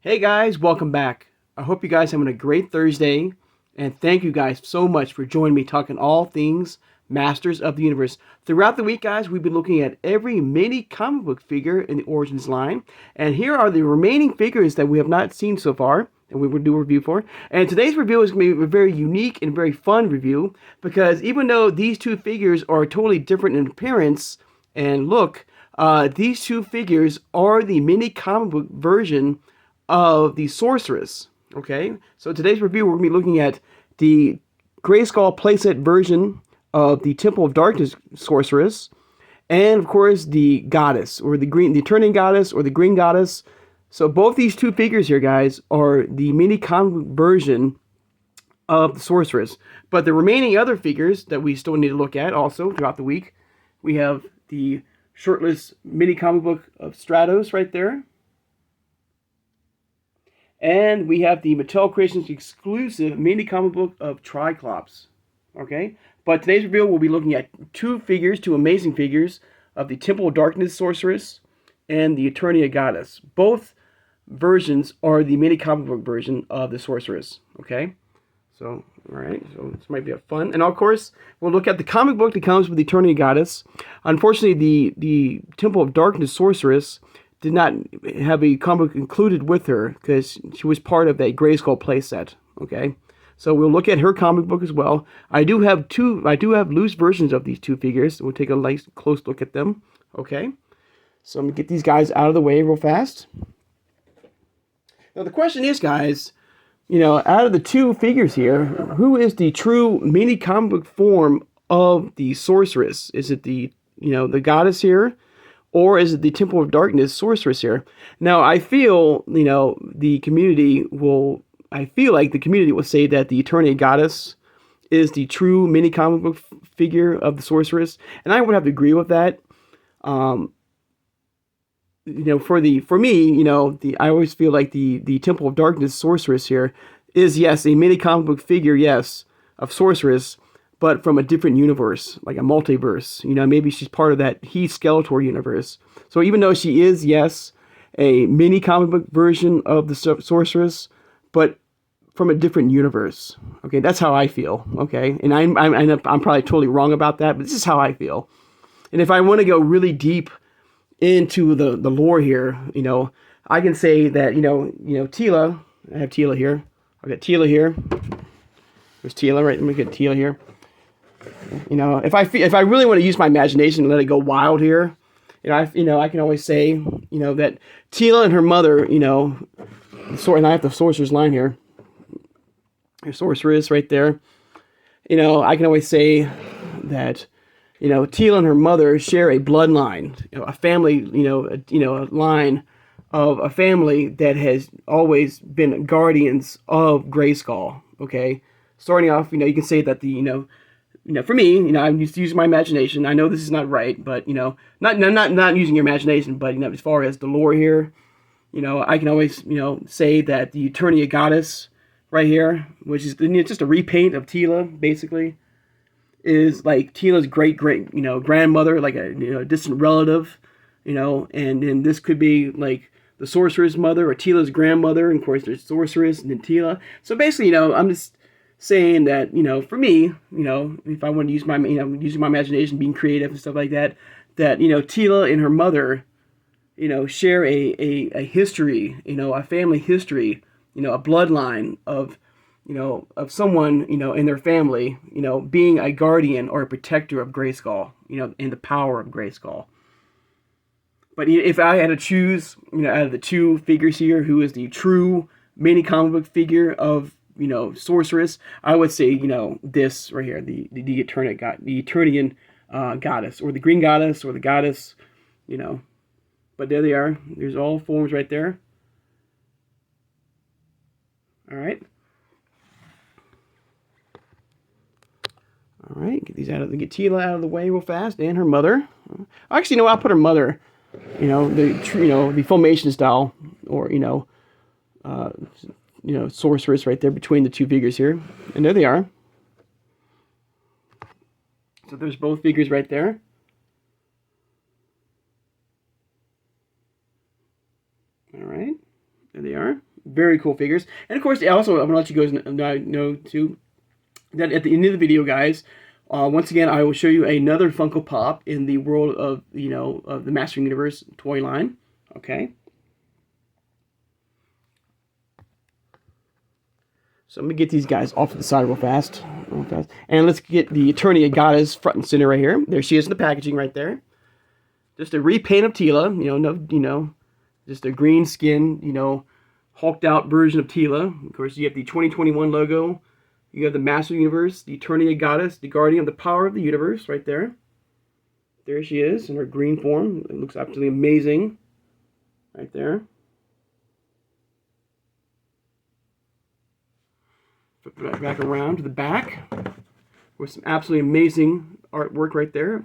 Hey guys, welcome back. I hope you guys are having a great Thursday, and thank you guys so much for joining me talking all things Masters of the Universe. Throughout the week, guys, we've been looking at every mini comic book figure in the Origins line, and here are the remaining figures that we have not seen so far, and we will do a review for. And today's review is going to be a very unique and very fun review, because even though these two figures are totally different in appearance and look, these two figures are the mini comic book version of the Sorceress. Okay, so today's review we're going to be looking at the Grayskull playset version of the Temple of Darkness Sorceress, and of course the Goddess, or the Eterntaiin Goddess, or the Green Goddess. So both these two figures here, guys, are the mini comic version of the Sorceress. But the remaining other figures that we still need to look at also throughout the week, we have the shirtless mini comic book of Stratos right there. And we have the Mattel Creations exclusive mini comic book of Triclops. Okay? But today's review, we'll be looking at two amazing figures of the Temple of Darkness Sorceress and the Eternia Goddess. Both versions are the mini comic book version of the Sorceress. Okay? So, alright, so this might be a fun. And of course, we'll look at the comic book that comes with the Eternia Goddess. Unfortunately, the Temple of Darkness Sorceress did not have a comic book included with her because she was part of that Grayskull playset. Okay, so we'll look at her comic book as well. I do have loose versions of these two figures. We'll take a nice close look at them. Okay, so I'm gonna get these guys out of the way real fast. Now the question is, guys, out of the two figures here, who is the true mini comic book form of the Sorceress? Is it the the Goddess here? Or is it the Temple of Darkness Sorceress here? Now, I feel, the community will... I feel like the community will say that the Eternia Goddess is the true mini comic book figure of the Sorceress. And I would have to agree with that. For me, I always feel like the Temple of Darkness Sorceress here is, yes, a mini comic book figure, yes, of Sorceress, but from a different universe, like a multiverse. Maybe she's part of that Skeletor universe. So even though she is, yes, a mini comic book version of the Sorceress, but from a different universe. Okay, that's how I feel. Okay, and I'm probably totally wrong about that, but this is how I feel. And if I want to go really deep into the lore here, I can say that Teela. I have Teela here. I've got Teela here. There's Teela, right? Let me get Teela here. If I really want to use my imagination and let it go wild here, I can always say, that Teela and her mother, and I have the Sorcerer's line here. Your Sorceress right there. I can always say that, Teela and her mother share a bloodline, a family, a line of a family that has always been guardians of Grayskull. Okay, starting off, you can say that for me, I'm just using my imagination. I know this is not right, but not using your imagination, but as far as the lore here, I can always say that the Eternia Goddess right here, which is just a repaint of Teela, basically, is like Teela's great grandmother, like a distant relative, and then this could be like the Sorcerer's mother or Teela's grandmother, and of course there's Sorceress and then Teela. So basically, I'm just saying that, for me, if I want to use my, using my imagination, being creative and stuff like that, Teela and her mother, share a history, a family history, a bloodline of, of someone, in their family, being a guardian or a protector of Grayskull, and the power of Grayskull. But if I had to choose, out of the two figures here, who is the true mini comic book figure of Sorceress, I would say, this right here, the Eternian Goddess, or the Green Goddess, or the Goddess, But there they are. There's all forms right there. All right. All right. Get Teela out of the way real fast, and her mother. Actually, I'll put her mother. The Filmation style, or Sorceress right there between the two figures here. And there they are. So there's both figures right there. All right. There they are. Very cool figures. And of course, also, I'm going to let you guys know, too, that at the end of the video, guys, once again, I will show you another Funko Pop in the world of, of the Master Universe toy line. Okay? So let me get these guys off to the side real fast. And let's get the Eternia Goddess front and center right here. There she is in the packaging right there. Just a repaint of Teela, just a green skin, hulked out version of Teela. Of course, you have the 2021 logo. You have the Master Universe, the Eternia Goddess, the Guardian of the Power of the Universe right there. There she is in her green form. It looks absolutely amazing right there. Flip back around to the back with some absolutely amazing artwork right there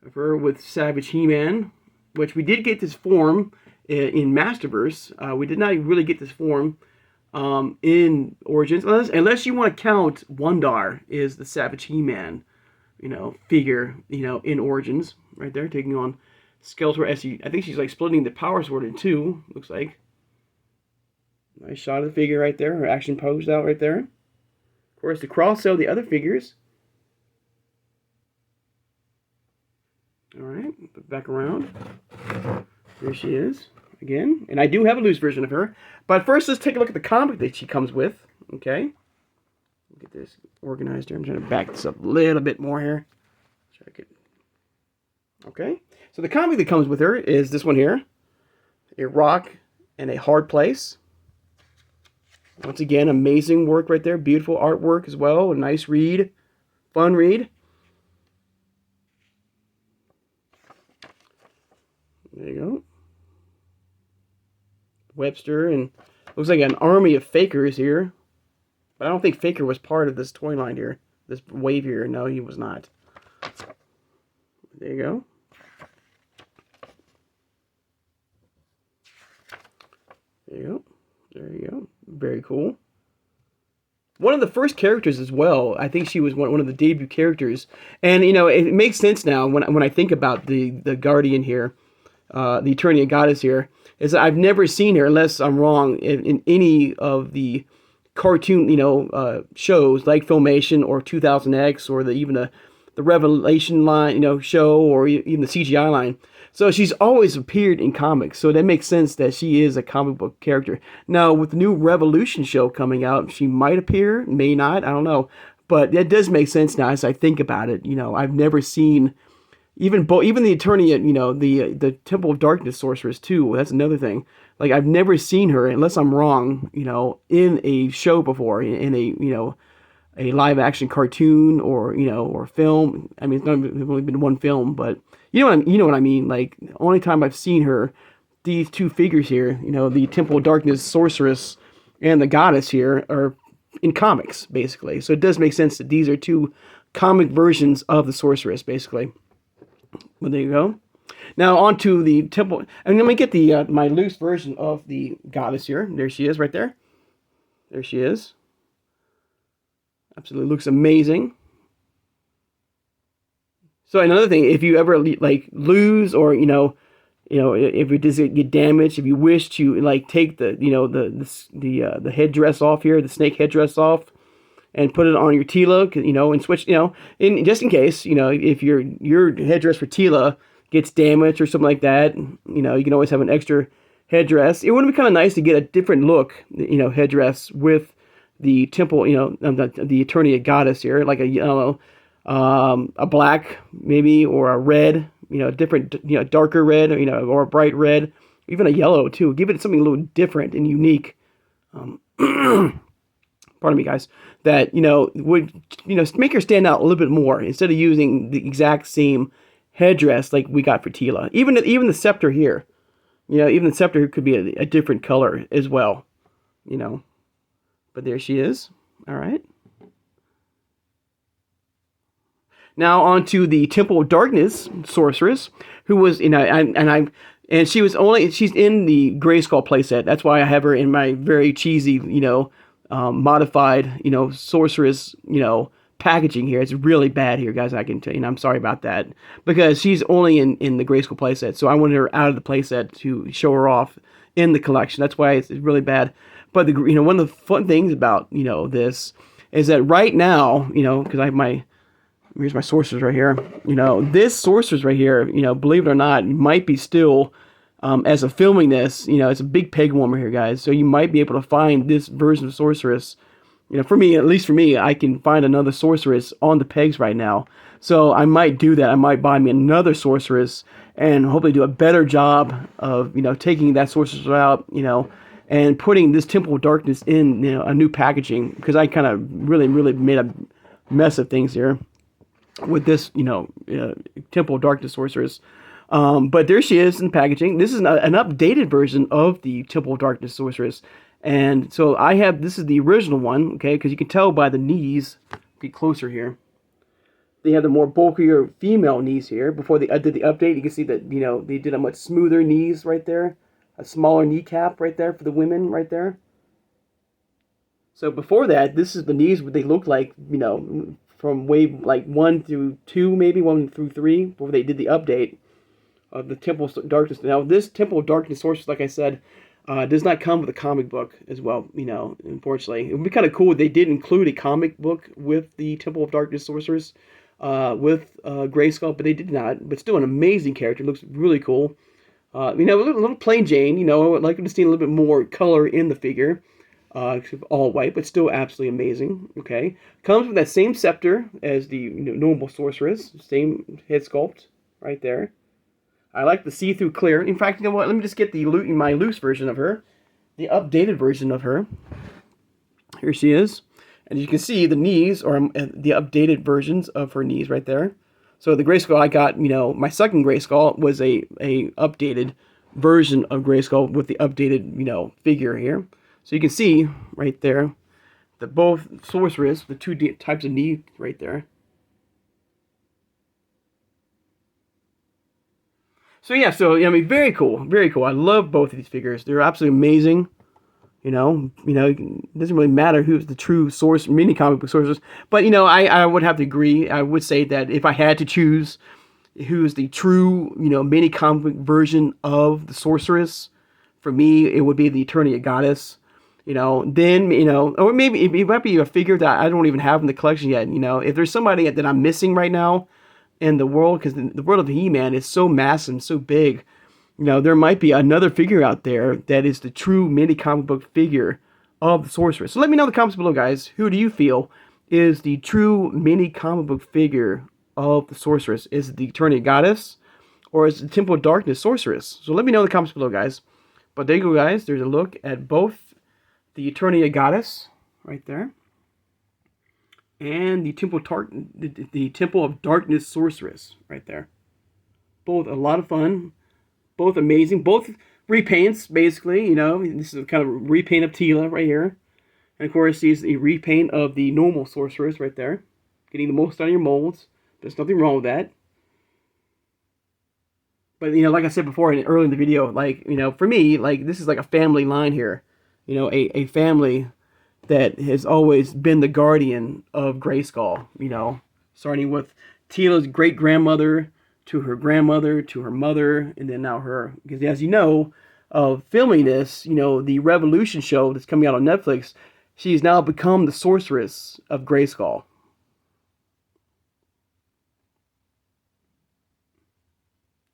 of her with Savage He-Man, which we did get this form in Masterverse. We did not really get this form in Origins, unless you want to count Wondar is the Savage He-Man, figure, in Origins right there, taking on Skeletor. I think she's like splitting the Power Sword in two. Looks like. Nice shot of the figure right there. Her action posed out right there. Of course, to cross-sell the other figures. Alright, put back around. There she is. Again. And I do have a loose version of her. But first, let's take a look at the comic that she comes with. Okay. Get this organized here. I'm trying to back this up a little bit more here. Check it. Okay. So the comic that comes with her is this one here. A Rock and a Hard Place. Once again, amazing work right there. Beautiful artwork as well. A nice read. Fun read. There you go. Webster, and looks like an army of fakers here. But I don't think Faker was part of this toy line here. This wave here. No, he was not. There you go. There you go. There you go. Very cool. One of the first characters as well. I think she was one of the debut characters. And, it makes sense now when I think about the Guardian here, the Eternia Goddess here, is that I've never seen her, unless I'm wrong, in any of the cartoon, shows like Filmation or 2000X or even the Revelation line, show, or even the CGI line. So she's always appeared in comics, so that makes sense that she is a comic book character. Now, with the new Revolution show coming out, she might appear, may not, I don't know. But that does make sense now as I think about it. I've never seen, even the Eternia, the Temple of Darkness Sorceress too, that's another thing. Like, I've never seen her, unless I'm wrong, in a show before, in a live-action cartoon or film. I mean, it's only been one film, but you know what I mean. Like, the only time I've seen her, these two figures here, the Temple of Darkness Sorceress and the Goddess here, are in comics, basically. So it does make sense that these are two comic versions of the Sorceress, basically. But there you go. Now, on to the Temple. And let me get the my loose version of the Goddess here. There she is right there. There she is. Absolutely looks amazing. So another thing, if you ever lose or if it does get damaged, if you wish to take the the headdress off here, the snake headdress off, and put it on your Teela, and switch, just in case, if your headdress for Teela gets damaged or something like that, you can always have an extra headdress. It would be kind of nice to get a different look, headdress with the temple, the Eternia Goddess here, like a black maybe, or a red, different, darker red, or a bright red, even a yellow too. Give it something a little different and unique. Pardon me, guys. That would make her stand out a little bit more instead of using the exact same headdress like we got for Teela. Even the scepter here, even the scepter could be a different color as well, But there she is. All right. Now on to the Temple of Darkness Sorceress, who was, and she's in the Grayskull playset. That's why I have her in my very cheesy, modified, Sorceress, packaging here. It's really bad here, guys. I can tell you, and I'm sorry about that, because she's only in the Grayskull playset. So I wanted her out of the playset to show her off in the collection. That's why it's really bad. But one of the fun things about this is that right now, because I have here's my sources right here. This sorceress right here, believe it or not, might be still, as of filming this, it's a big peg warmer here, guys. So you might be able to find this version of sorceress. For me, at least for me, I can find another sorceress on the pegs right now. So I might do that. I might buy me another sorceress and hopefully do a better job of, taking that sorceress out, and putting this Temple of Darkness in, a new packaging, because I kind of really made a mess of things here with this, Temple of Darkness sorceress. But there she is in packaging. This is an updated version of the Temple of Darkness sorceress. And so this is the original one, okay, because you can tell by the knees. Get closer here. They have the more bulkier female knees here. Before they did the update, you can see that, they did a much smoother knees right there. A smaller kneecap right there for the women right there. So before that, this is the knees, what they look like, from wave like 1 through 2, maybe 1 through 3, before they did the update of the Temple of Darkness. Now, this Temple of Darkness sorceress, like I said, does not come with a comic book as well, unfortunately. It would be kind of cool if they did include a comic book with the Temple of Darkness sorceress, with Grayskull, but they did not. But still an amazing character. Looks really cool. A little plain Jane, I'd like to see a little bit more color in the figure. All white, but still absolutely amazing. Okay, comes with that same scepter as the normal sorceress, same head sculpt right there. I like the see-through clear. In fact, you know what? Let me just get my loose version of her, the updated version of her. Here she is, and you can see the knees are the updated versions of her knees right there. So the Grayskull I got, my second Grayskull was a updated version of Grayskull with the updated figure here. So you can see right there that both sorceress, the two types of knee right there. So yeah, very cool, very cool. I love both of these figures. They're absolutely amazing. It doesn't really matter who's the true mini comic book sorceress. But I would have to agree. I would say that if I had to choose who's the true mini comic book version of the sorceress, for me it would be the Eternia Goddess. Then, or maybe it might be a figure that I don't even have in the collection yet. If there's somebody that I'm missing right now in the world, because the world of He-Man is so massive and so big, there might be another figure out there that is the true mini comic book figure of the sorceress. So let me know in the comments below, guys. Who do you feel is the true mini comic book figure of the sorceress? Is it the Eternia Goddess, or is it the Temple of Darkness sorceress? So let me know in the comments below, guys. But there you go, guys. There's a look at both the Eternia Goddess right there, and the Temple of Darkness sorceress right there. Both a lot of fun, both amazing, both repaints basically. This is kind of a repaint of Teela right here, and of course he's a repaint of the normal sorceress right there, getting the most out of your molds. There's nothing wrong with that. But like I said before early in the video, for me, this is like a family line here. A family that has always been the guardian of Grayskull, starting with Teela's great-grandmother to her grandmother to her mother, and then now her. Because as of filming this, the Revolution show that's coming out on Netflix, she's now become the sorceress of Grayskull.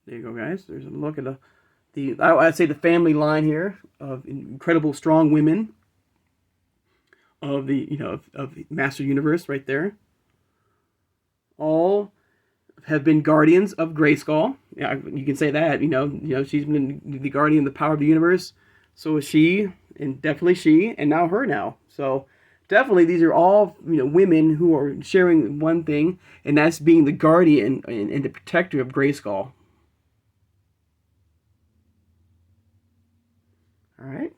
There you go, guys. There's a look at I'd say the family line here of incredible strong women of the of Master Universe right there. All have been guardians of Grayskull. Yeah, you can say that. She's been the guardian of the power of the universe. So is she, and definitely she, and now her now. So definitely these are all women who are sharing one thing, and that's being the guardian and the protector of Grayskull. All right.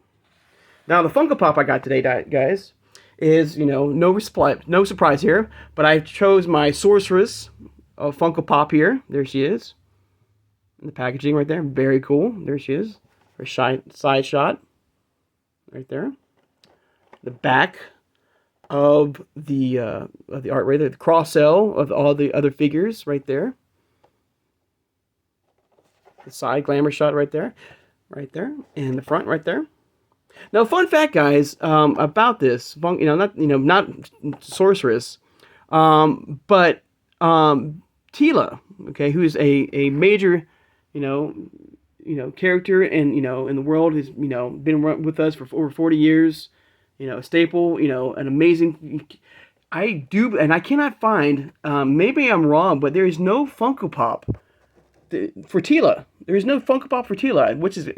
Now the Funko Pop I got today, guys, is no surprise here, but I chose my sorceress Funko Pop here. There she is, in the packaging right there. Very cool. There she is. Her side shot, right there. The back of the art right there. The cross-sell of all the other figures right there. The side glamour shot right there. right there, and the front right there. Now, fun fact, guys, about this, not sorceress, but Tila, okay, who's a major, you know, character and in the world, has been with us for over 40 years, a staple, an amazing. I do, and I cannot find. Maybe I'm wrong, but there is no Funko Pop for Tila. There is no Funko Pop for Tila, which is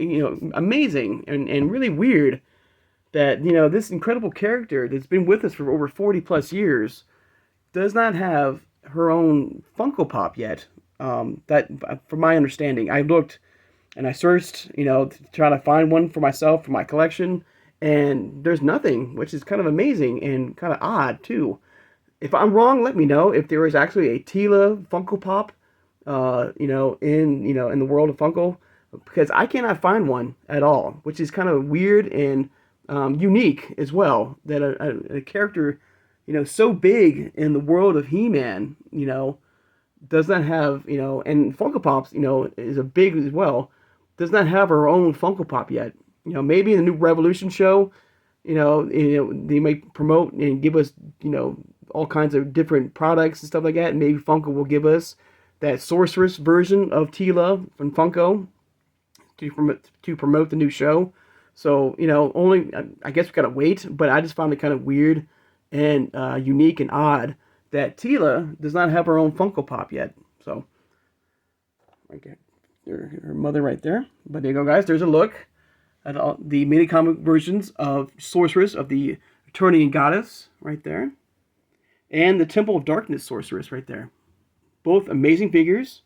amazing and really weird that this incredible character that's been with us for over 40 plus years does not have her own Funko Pop yet. That, from my understanding, I looked and I searched, to try to find one for myself for my collection, and there's nothing, which is kind of amazing and kind of odd too. If I'm wrong, let me know if there is actually a Tila Funko Pop, in the world of Funko, because I cannot find one at all, which is kind of weird and unique as well. That a character, so big in the world of He-Man, does not have, and Funko Pops, is a big as well, does not have her own Funko Pop yet. Maybe in the new Revolution show, they might promote and give us, all kinds of different products and stuff like that. And maybe Funko will give us that Sorceress version of Tila from Funko to promote the new show. So, only, I guess we gotta wait, but I just found it kind of weird and unique and odd that Tila does not have her own Funko Pop yet. So, okay, her mother right there. But there you go, guys. There's a look at all the mini comic versions of Sorceress, of the Eterntaiin Goddess right there, and the Temple of Darkness Sorceress right there. Both amazing figures.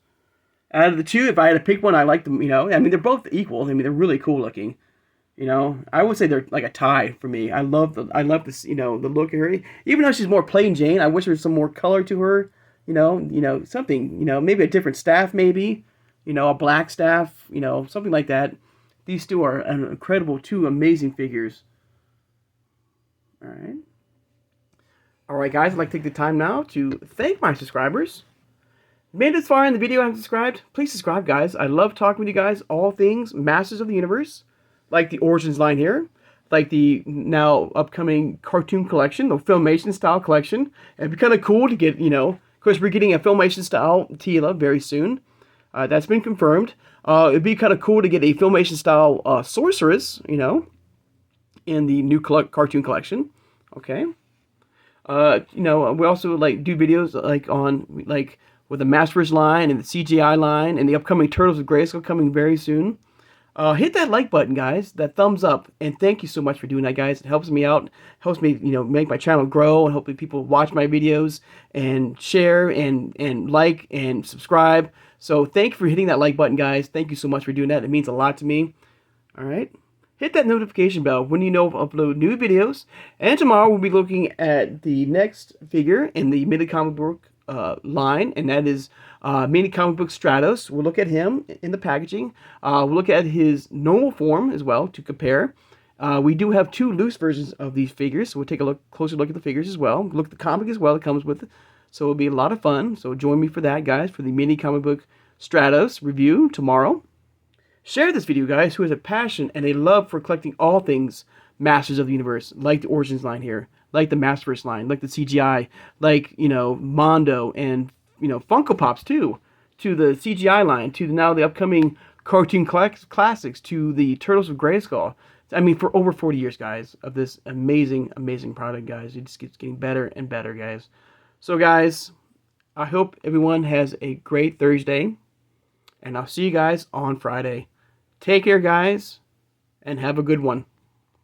Out of the two, if I had to pick one, I like them. They're both equal. They're really cool looking. I would say they're like a tie for me. I love this, the look of her. Even though she's more plain Jane, I wish there was some more color to her. Something. Maybe a different staff, maybe. A black staff. Something like that. These two are an incredible, two amazing figures. All right, guys. I'd like to take the time now to thank my subscribers. Made it this far in the video and haven't subscribed? Please subscribe, guys. I love talking with you guys. All things Masters of the Universe. Like the Origins line here, like the now upcoming cartoon collection, the Filmation style collection. It'd be kind of cool to get, of course, we're getting a Filmation style Tila very soon. That's been confirmed. It'd be kind of cool to get a Filmation style Sorceress, in the new cartoon collection. Okay. We also do videos with the Masters line and the CGI line and the upcoming Turtles of Grayskull coming very soon. Hit that like button, guys, that thumbs up, and thank you so much for doing that, guys. It helps me out, helps me, make my channel grow, and hopefully people watch my videos and share and like and subscribe. So thank you for hitting that like button, guys. Thank you so much for doing that. It means a lot to me. All right. Hit that notification bell when you know of upload new videos. And tomorrow we'll be looking at the next figure in the mini comic book line, and that is mini comic book Stratos. We'll look at him in the packaging. We'll look at his normal form as well to compare. We do have two loose versions of these figures, so we'll take a closer look at the figures as well. Look at the comic as well that comes with it. So it'll be a lot of fun. So join me for that, guys, for the mini comic book Stratos review tomorrow. Share this video, guys, who has a passion and a love for collecting all things Masters of the Universe, like the Origins line here, like the Masterverse line, like the CGI, like, Mondo, and, Funko Pops, too, to the CGI line, to now the upcoming cartoon classics, to the Turtles of Grayskull. For over 40 years, guys, of this amazing, amazing product, guys. It just keeps getting better and better, guys. So, guys, I hope everyone has a great Thursday, and I'll see you guys on Friday. Take care, guys, and have a good one.